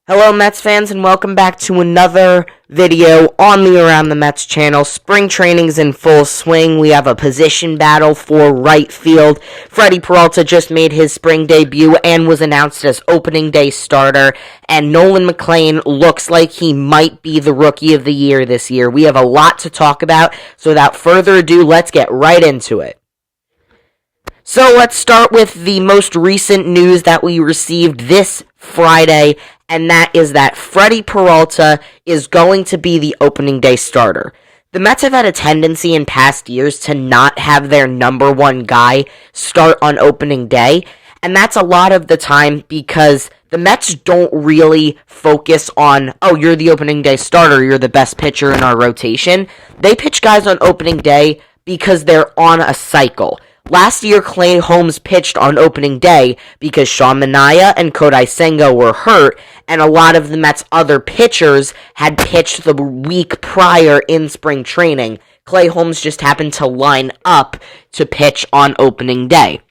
Hello Mets fans and welcome back to another video on the Around the Mets channel. Spring training's in full swing. We have a position battle for right field. Freddy Peralta just made his spring debut and was announced as opening day starter. And Nolan McLean looks like he might be the rookie of the year this year. We have a lot to talk about, so without further ado, let's get right into it. So let's start with the most recent news that we received this Friday, and that is that Freddy Peralta is going to be the opening day starter. The Mets have had a tendency in past years to not have their number one guy start on opening day, and that's a lot of the time because the Mets don't really focus on, oh, you're the opening day starter, you're the best pitcher in our rotation. They pitch guys on opening day because they're on a cycle. Last year, Clay Holmes pitched on opening day because Sean Manaea and Kodai Senga were hurt, and a lot of the Mets' other pitchers had pitched the week prior in spring training. Clay Holmes just happened to line up to pitch on opening day.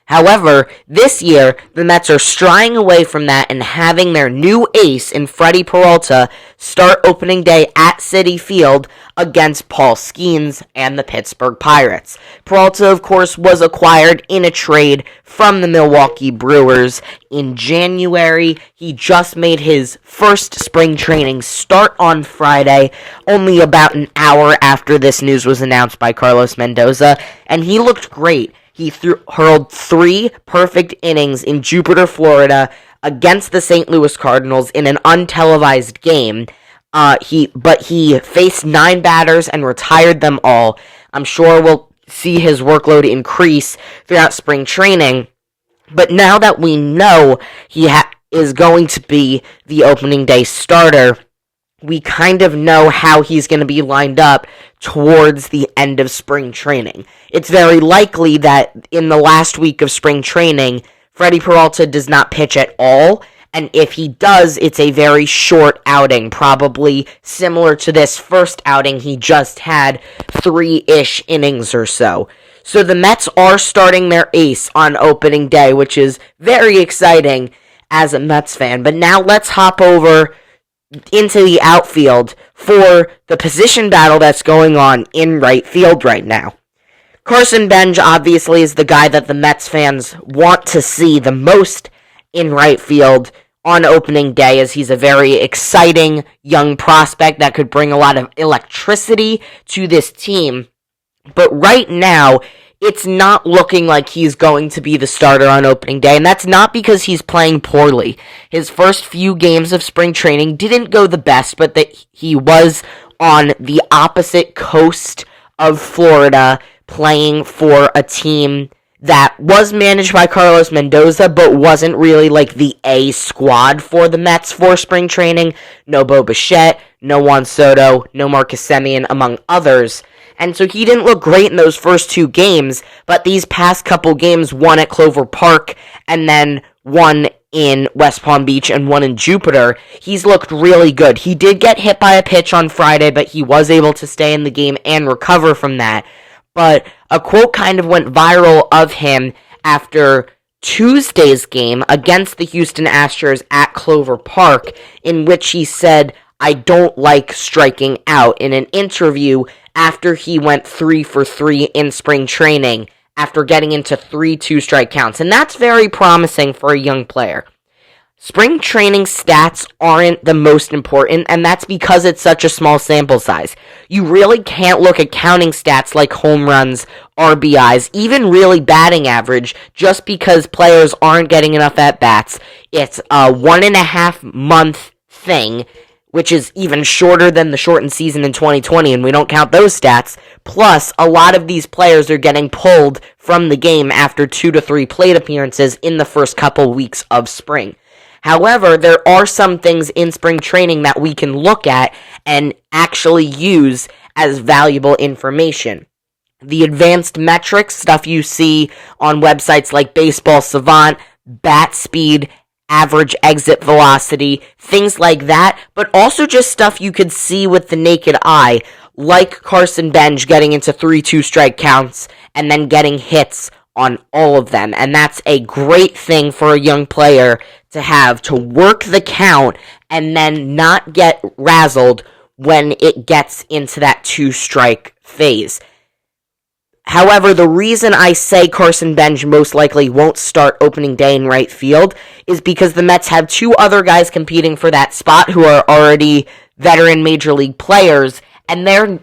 However, this year, the Mets are straying away from that and having their new ace in Freddy Peralta start opening day at Citi Field against Paul Skeens and the Pittsburgh Pirates. Peralta, of course, was acquired in a trade from the Milwaukee Brewers in January. He just made his first spring training start on Friday, only about an hour after this news was announced by Carlos Mendoza, and he looked great. He hurled 3 perfect innings in Jupiter, Florida, against the St. Louis Cardinals in an untelevised game. But he faced 9 batters and retired them all. I'm sure we'll see his workload increase throughout spring training. But now that we know he is going to be the opening day starter, we kind of know how he's going to be lined up towards the end of spring training. It's very likely that in the last week of spring training, Freddy Peralta does not pitch at all, and if he does, it's a very short outing, probably similar to this first outing he just had, 3-ish innings or so. So the Mets are starting their ace on opening day, which is very exciting as a Mets fan. But now let's hop over into the outfield for the position battle that's going on in right field right now. Carson Bench obviously is the guy that the Mets fans want to see the most in right field on opening day, as he's a very exciting young prospect that could bring a lot of electricity to this team. But right now, it's not looking like he's going to be the starter on opening day, and that's not because he's playing poorly. His first few games of spring training didn't go the best, but that he was on the opposite coast of Florida playing for a team that was managed by Carlos Mendoza, but wasn't really like the A squad for the Mets for spring training. No Bo Bichette, no Juan Soto, no Marcus Semien, among others. And so he didn't look great in those first 2 games, but these past couple games, one at Clover Park, and then one in West Palm Beach and one in Jupiter, he's looked really good. He did get hit by a pitch on Friday, but he was able to stay in the game and recover from that. But a quote kind of went viral of him after Tuesday's game against the Houston Astros at Clover Park, in which he said, "I don't like striking out," in an interview after he went 3 for 3 in spring training after getting into 3 2-strike counts. And that's very promising for a young player. Spring training stats aren't the most important, and that's because it's such a small sample size. You really can't look at counting stats like home runs, RBIs, even really batting average, just because players aren't getting enough at-bats. It's a 1.5-month thing, which is even shorter than the shortened season in 2020, and we don't count those stats. Plus, a lot of these players are getting pulled from the game after 2 to 3 plate appearances in the first couple weeks of spring. However, there are some things in spring training that we can look at and actually use as valuable information. The advanced metrics, stuff you see on websites like Baseball Savant, bat speed, average exit velocity, things like that, but also just stuff you could see with the naked eye, like Carson Bench getting into 3 2-strike counts and then getting hits on all of them. And that's a great thing for a young player to have to work the count and then not get razzled when it gets into that 2-strike phase. However, the reason I say Carson Bench most likely won't start opening day in right field is because the Mets have 2 other guys competing for that spot who are already veteran major league players, and they're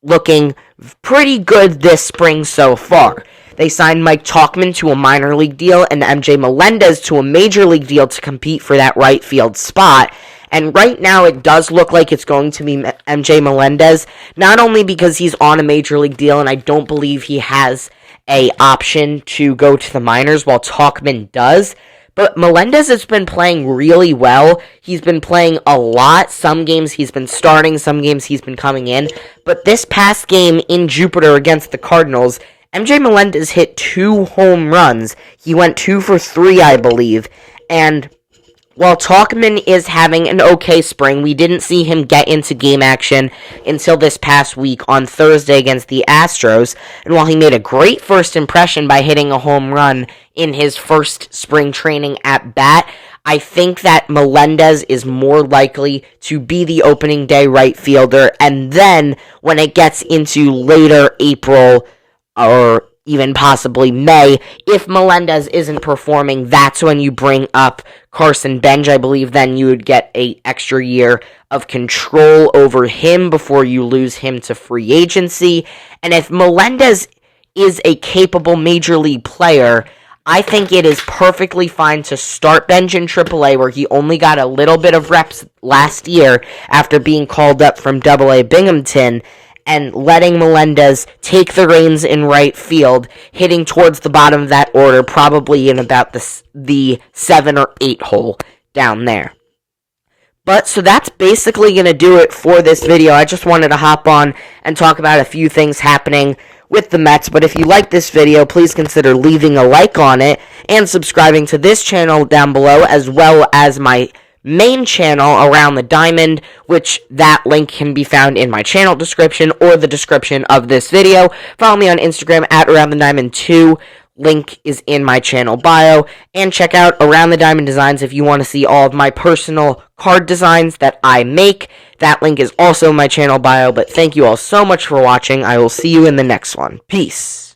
looking pretty good this spring so far. They signed Mike Tauchman to a minor league deal and MJ Melendez to a major league deal to compete for that right field spot. And right now it does look like it's going to be MJ Melendez, not only because he's on a major league deal and I don't believe he has a option to go to the minors while Tauchman does, but Melendez has been playing really well. He's been playing a lot. Some games he's been starting, some games he's been coming in. But this past game in Jupiter against the Cardinals, MJ Melendez hit 2 home runs. He went 2 for 3, I believe. And while Tauchman is having an okay spring, we didn't see him get into game action until this past week on Thursday against the Astros. And while he made a great first impression by hitting a home run in his first spring training at bat, I think that Melendez is more likely to be the opening day right fielder. And then when it gets into later April or even possibly May, if Melendez isn't performing, that's when you bring up Carson Bench. I believe then you would get an extra year of control over him before you lose him to free agency. And if Melendez is a capable major league player, I think it is perfectly fine to start Bench in AAA, where he only got a little bit of reps last year after being called up from AA Binghamton, and letting Melendez take the reins in right field, hitting towards the bottom of that order, probably in about the 7 or 8 hole down there. But, so that's basically going to do it for this video. I just wanted to hop on and talk about a few things happening with the Mets. But if you like this video, please consider leaving a like on it and subscribing to this channel down below, as well as my main channel, Around the Diamond, which that link can be found in my channel description or the description of this video. Follow me on Instagram at Around the Diamond 2. Link is in my channel bio. And check out Around the Diamond Designs if you want to see all of my personal card designs that I make. That link is also in my channel bio. But thank you all so much for watching. I will see you in the next one. Peace.